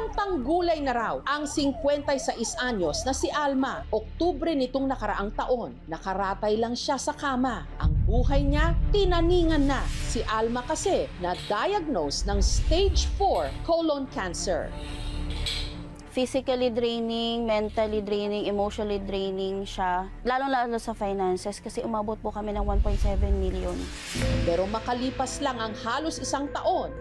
Santang gulay na raw ang 56 anyos na si Alma. Oktubre nitong nakaraang taon, nakaratay lang siya sa kama. Ang buhay niya, tinaningan na. Si Alma kasi na-diagnose ng stage 4 colon cancer. Physically draining, mentally draining, emotionally draining siya. Lalong-lalo sa finances kasi umabot po kami ng 1.7 million. Pero makalipas lang ang halos isang taon,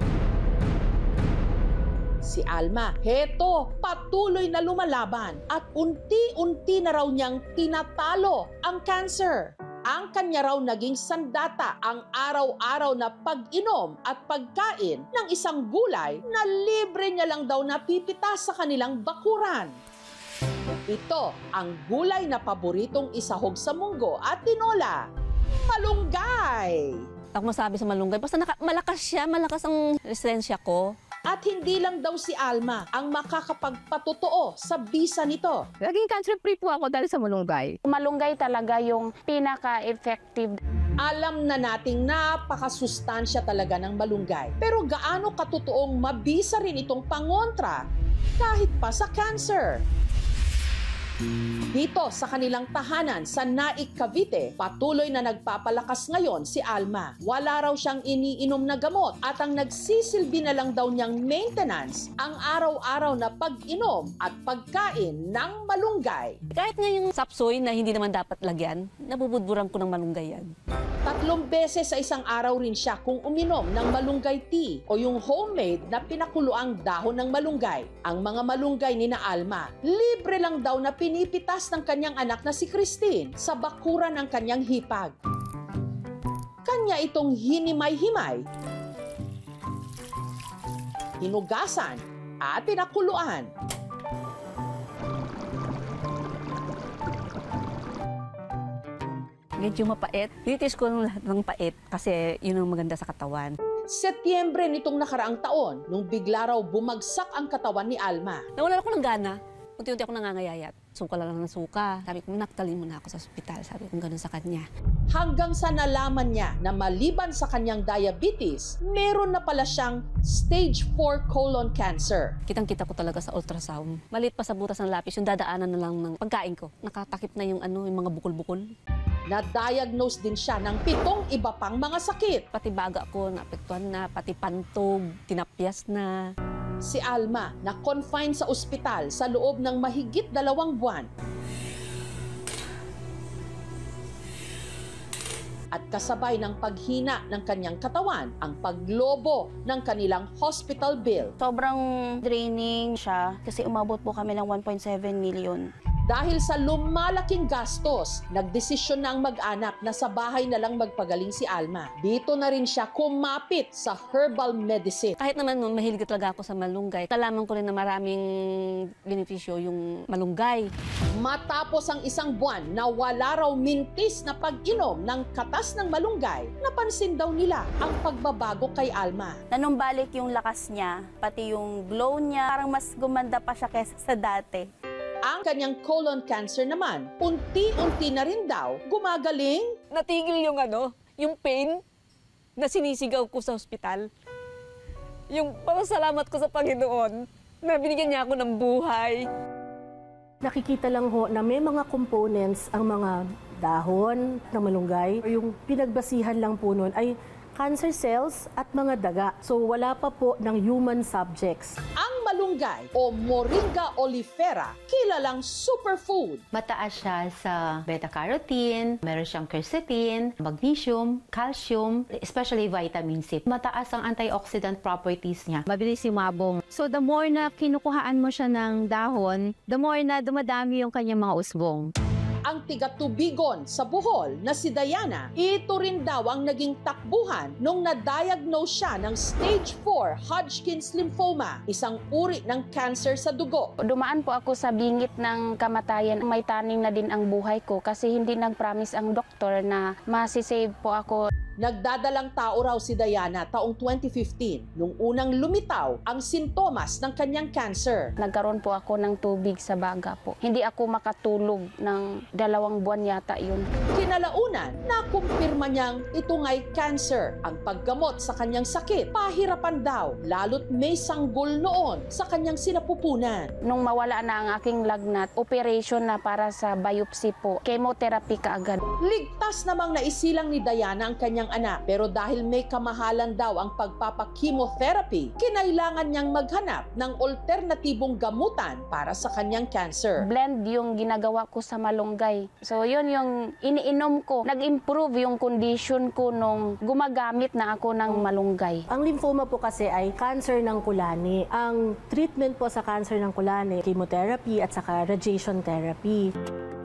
si Alma, heto, patuloy na lumalaban at unti-unti na raw niyang tinatalo ang cancer. Ang kanya raw naging sandata ang araw-araw na pag-inom at pagkain ng isang gulay na libre niya lang daw napipitas sa kanilang bakuran. Ito ang gulay na paboritong isahog sa munggo at tinola, malunggay. Ako masabi sa malunggay, basta malakas siya, malakas ang resistensya ko. At hindi lang daw si Alma ang makakapagpatotoo sa bisa nito. Naging cancer-free po ako dahil sa malunggay. Malunggay talaga yung pinaka-effective. Alam na nating napakasustansya talaga ng malunggay. Pero gaano katotoong mabisa rin itong pangontra kahit pa sa cancer? Dito sa kanilang tahanan sa Naik, Cavite, patuloy na nagpapalakas ngayon si Alma. Wala raw siyang iniinom na gamot at ang nagsisilbi na lang daw niyang maintenance ang araw-araw na pag-inom at pagkain ng malunggay. Kahit nga yung sapsoy na hindi naman dapat lagyan, nabubudburan ko ng malunggay yan. 3 beses sa isang araw rin siya kung uminom ng malunggay tea o yung homemade na pinakuluang dahon ng malunggay. Ang mga malunggay ni na Alma, libre lang daw na pinipitas ng kanyang anak na si Christine sa bakuran ng kanyang hipag. Kanya itong hinimay-himay, hinugasan at pinakuluan. Medyo mapait. Tinitis ko ng lahat ng pait kasi yun ang maganda sa katawan. Setyembre nitong nakaraang taon, nung bigla raw bumagsak ang katawan ni Alma. Nawalan ako ng gana. Unti-unti ako nangangayayat. Suka lang ng suka. Sabi ko, naktalin mo na ako sa ospital. Sabi ko, ganun sa kanya. Hanggang sa nalaman niya na maliban sa kanyang diabetes, meron na pala siyang stage 4 colon cancer. Kitang-kita ko talaga sa ultrasound. Maliit pa sa butas ng lapis, yung dadaanan na lang ng pagkain ko. Nakatakip na yung mga bukol-bukol. Na-diagnose din siya ng 7 iba pang mga sakit. Pati baga ko, naapektuhan na, pati pantog, tinapyas na. Si Alma na-confine sa ospital sa loob ng mahigit 2 buwan. At kasabay ng paghina ng kanyang katawan, ang paglobo ng kanilang hospital bill. Sobrang draining siya kasi umabot po kami ng 1.7 million. Dahil sa lumalaking gastos, nagdesisyon na ang mag-anak na sa bahay na lang magpagaling si Alma. Dito na rin siya kumapit sa herbal medicine. Kahit naman mahilig talaga ako sa malunggay, kalaman ko rin na maraming benepisyo yung malunggay. Matapos ang 1 buwan na wala raw mintis na pag-inom ng katas ng malunggay, napansin daw nila ang pagbabago kay Alma. Nanumbalik yung lakas niya, pati yung glow niya, parang mas gumanda pa siya kaysa sa dati. Ang kanyang colon cancer naman, unti-unti na rin daw gumagaling. Natigil yung pain na sinisigaw ko sa ospital. Yung pasalamat ko sa Panginoon na binigyan niya ako ng buhay. Nakikita lang ho na may mga components ang mga dahon ng malunggay. Yung pinagbasihan lang po nun ay cancer cells at mga daga. So wala pa po ng human subjects. Ang malunggay o Moringa oleifera, kilalang superfood. Mataas siya sa beta-carotene, meron siyang quercetin, magnesium, calcium, especially vitamin C. Mataas ang antioxidant properties niya. Mabilis sumabong. So the more na kinukuhaan mo siya ng dahon, the more na dumadami yung kanyang mga usbong. Ang tiga-tubigon sa Bohol na si Diana, ito rin daw ang naging takbuhan nung na-diagnose siya ng stage 4 Hodgkin's lymphoma, isang uri ng cancer sa dugo. Dumaan po ako sa bingit ng kamatayan. May taning na din ang buhay ko kasi hindi nag-promise ang doktor na masisave po ako. Nagdadalang tao raw si Diana taong 2015 nung unang lumitaw ang sintomas ng kanyang cancer. Nagkaroon po ako ng tubig sa baga po. Hindi ako makatulog ng 2 buwan yata yun. Kinalaunan, nakumpirma niyang ito nga'y cancer. Ang paggamot sa kanyang sakit, pahirapan daw, lalo't may sanggol noon sa kanyang sinapupunan. Nung mawala na ang aking lagnat, operation na para sa biopsy po. Chemotherapy kaagad. Ligtas namang naisilang ni Diana ang kanyang anak, pero dahil may kamahalan daw ang pagpapakimotherapy, kinailangan niyang maghanap ng alternatibong gamutan para sa kanyang cancer. Blend yung ginagawa ko sa malunggay. So yun yung iniinom ko. Nag-improve yung condition ko nung gumagamit na ako ng malunggay. Ang lymphoma po kasi ay cancer ng kulani. Ang treatment po sa cancer ng kulani, chemotherapy at saka radiation therapy.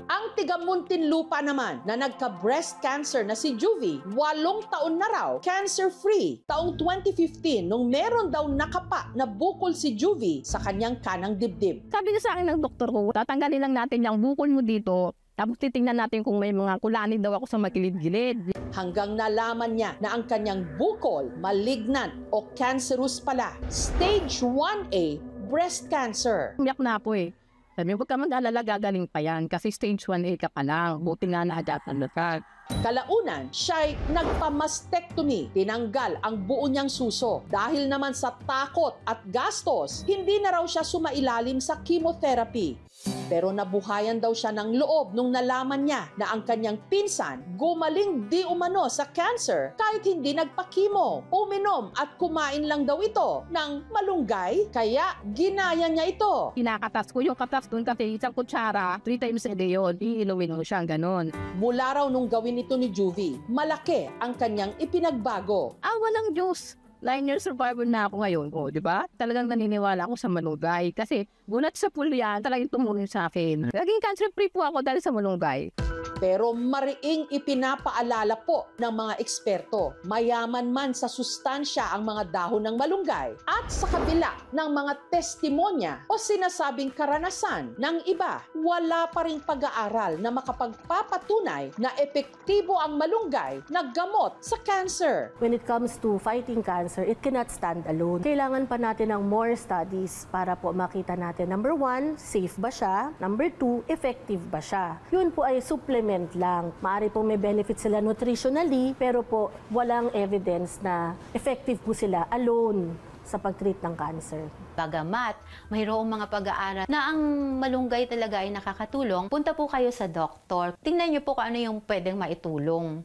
Ang tiga Muntinlupa naman na nagka-breast cancer na si Juvie, 8 taon na raw, cancer-free. Taong 2015, nung meron daw nakapa na bukol si Juvie sa kanyang kanang dibdib. Sabi niya sa akin ng doktor ko, tatanggalin lang natin yung bukol mo dito. Tapos titingnan natin kung may mga kulani daw ako sa magilid-gilid. Hanggang nalaman niya na ang kanyang bukol, malignant o cancerous pala. Stage 1A, breast cancer. Umiyak na ako eh. Sabi niya, huwag ka mag-alala, gagaling pa yan kasi stage 1A ka pa lang. Buti nga na-adaptan na ka. Kalaunan, siya'y nagpa-mastectomy, tinanggal ang buo niyang suso. Dahil naman sa takot at gastos, hindi na raw siya sumailalim sa chemotherapy. Pero nabuhayan daw siya ng loob nung nalaman niya na ang kanyang pinsan gumaling di umano sa cancer kahit hindi nagpa-chemo. Uminom at kumain lang daw ito ng malunggay, kaya ginaya niya ito. Kinakatas ko yung katas doon kasi isang kutsara, 3 times a day yun. Iilawin mo siya, ganon. Mula raw nung gawin ito ni Juvie, malaki ang kanyang ipinagbago. Walang Diyos. 9-year survivor na ako ngayon. O, di ba? Talagang naniniwala ako sa malunggay. Kasi gulat sa pool yan, talagang tumulong sa akin. Naging cancer-free po ako dahil sa malunggay. Pero mariing ipinapaalala po ng mga eksperto, mayaman man sa sustansya ang mga dahon ng malunggay at sa kabila ng mga testimonya o sinasabing karanasan ng iba, wala pa ring pag-aaral na makapagpapatunay na epektibo ang malunggay na gamot sa cancer. When it comes to fighting cancer, it cannot stand alone. Kailangan pa natin ng more studies para po makita natin, number 1, safe ba siya? Number 2, effective ba siya? Yun po ay supplement lang. Maaari po may benefit sila nutritionally, pero po walang evidence na effective po sila alone sa pag-treat ng cancer. Bagamat mayroong mga pag-aaral na ang malunggay talaga ay nakakatulong, punta po kayo sa doktor. Tingnan niyo po kung ano yung pwedeng maitulong.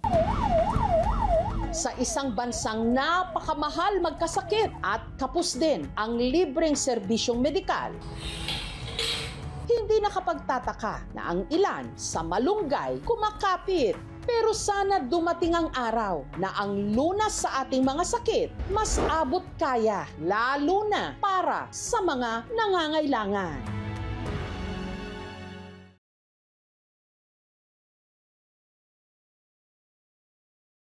Sa isang bansang napakamahal magkasakit at kapos din ang libreng serbisyong medikal, hindi nakapagtataka na ang ilan sa malunggay kumakapit. Pero sana dumating ang araw na ang lunas sa ating mga sakit mas abot kaya, lalo na para sa mga nangangailangan.